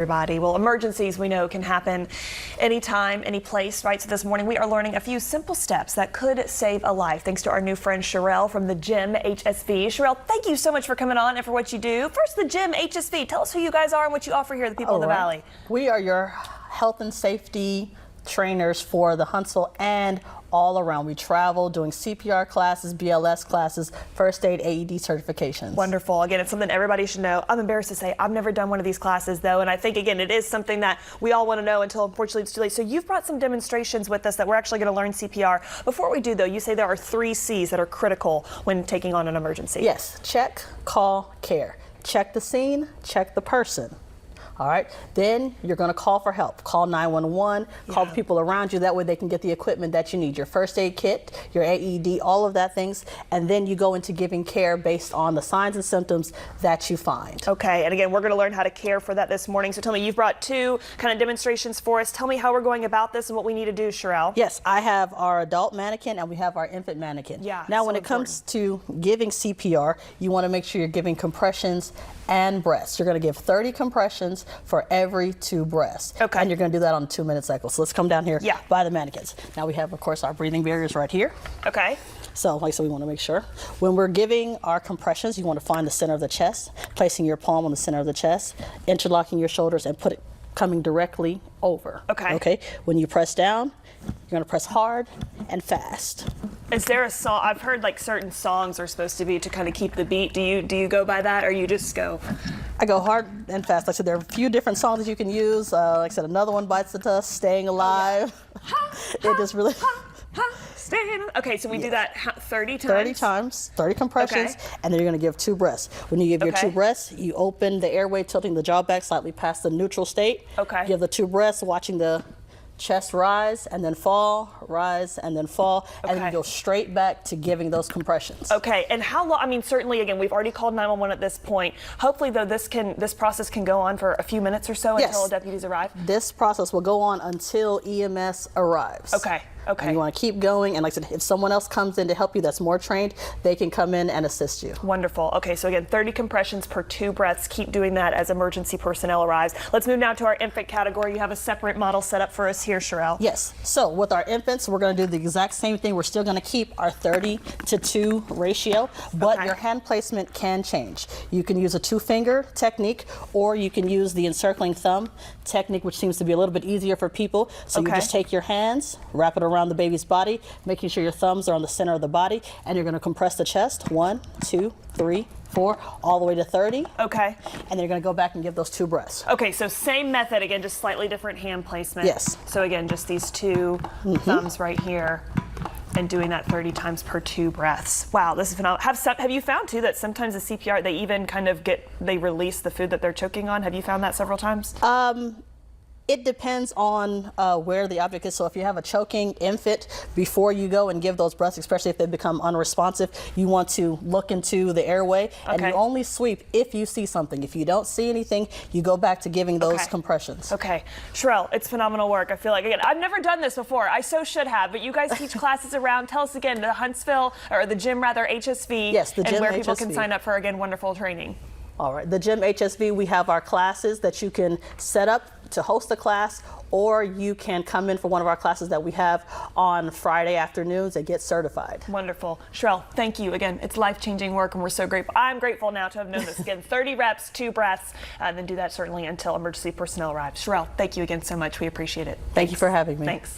Everybody. Well, emergencies we know can happen anytime, any place, right? So this morning we are learning a few simple steps that could save a life thanks to our new friend Sherelle from the Gym HSV. Sherelle, thank you so much for coming on and for what you do. First, the Gym HSV. Tell us who you guys are and what you offer here to the people in the Valley. We are your health and safety trainers for the Huntsville and all around. We travel doing CPR classes, BLS classes, first aid, AED certifications. Wonderful. Again, it's something everybody should know. I'm embarrassed to say I've never done one of these classes though, and I think again it is something that we all want to know until unfortunately it's too late. So you've brought some demonstrations with us that we're actually going to learn CPR. Before we do though, you say there are 3 C's that are critical when taking on an emergency. Yes. Check, call, care. Check the scene, check the person. All right, then you're going to call for help. Call 911, call the people around you. That way they can get the equipment that you need, your first aid kit, your AED, all of that things. And then you go into giving care based on the signs and symptoms that you find. Okay, and again, we're going to learn how to care for that this morning. So tell me, you've brought 2 kind of demonstrations for us. Tell me how we're going about this and what we need to do, Sherelle. Yes, I have our adult mannequin and we have our infant mannequin. Yeah, now, when it comes to giving CPR, you want to make sure you're giving compressions and breaths. You're going to give 30 compressions for every 2 breaths. Okay. And you're going to do that on a 2-minute cycle. So let's come down here by the mannequins. Now we have, of course, our breathing barriers right here. Okay. So like I said, we want to make sure when we're giving our compressions, you want to find the center of the chest, placing your palm on the center of the chest, interlocking your shoulders and put it coming directly over. Okay. Okay. When you press down, you're going to press hard and fast. Is there a song? I've heard like certain songs are supposed to be to kind of keep the beat. Do you go by that, or you just go? I go hard and fast. Like I said, there are a few different songs that you can use. Like I said, another one bites the dust, Staying Alive. It just really. Okay, so we do that 30 times? 30 times, 30 compressions, and then you're going to give 2 breaths. When you give your 2 breaths, you open the airway, tilting the jaw back slightly past the neutral state. Okay. Give the 2 breaths, watching the chest rise and then fall, rise and then fall, and then you go straight back to giving those compressions. Okay, and how long? I mean, certainly, again, we've already called 911 at this point. Hopefully, though, this process can go on for a few minutes or so until deputies arrive. This process will go on until EMS arrives. Okay. Okay. And you want to keep going, and like I said, if someone else comes in to help you that's more trained, they can come in and assist you. Wonderful. Okay, so again, 30 compressions per 2 breaths. Keep doing that as emergency personnel arrives. Let's move now to our infant category. You have a separate model set up for us here, Sherelle. Yes. So with our infants, we're going to do the exact same thing. We're still going to keep our 30-to-2 ratio, but your hand placement can change. You can use a 2-finger technique, or you can use the encircling thumb technique, which seems to be a little bit easier for people. So you just take your hands, wrap it around the baby's body, making sure your thumbs are on the center of the body, and you're going to compress the chest 1, 2, 3, 4, all the way to 30. Okay. And then you're going to go back and give those 2 breaths. Okay, so same method, again, just slightly different hand placement. Yes. So again, just these 2 thumbs right here, and doing that 30 times per 2 breaths. Wow, this is phenomenal. Have you found too that sometimes the CPR, they even kind of they release the food that they're choking on? Have you found that several times? It depends on where the object is. So if you have a choking infant, before you go and give those breaths, especially if they become unresponsive, you want to look into the airway, and you only sweep if you see something. If you don't see anything, you go back to giving those compressions. Okay. Sherelle, it's phenomenal work. I feel like, again, I've never done this before. I so should have, but you guys teach classes around. Tell us again, the Huntsville, or the Gym rather, HSV, yes, the Gym and where people can sign up for, again, wonderful training. All right, the Gym HSV, we have our classes that you can set up to host a class, or you can come in for one of our classes that we have on Friday afternoons and get certified. Wonderful. Sherelle, thank you. Again, it's life-changing work, and we're so grateful. I'm grateful now to have known this. Again, 30 reps, 2 breaths, and then do that certainly until emergency personnel arrives. Sherelle, thank you again so much. We appreciate it. Thank you for having me. Thanks.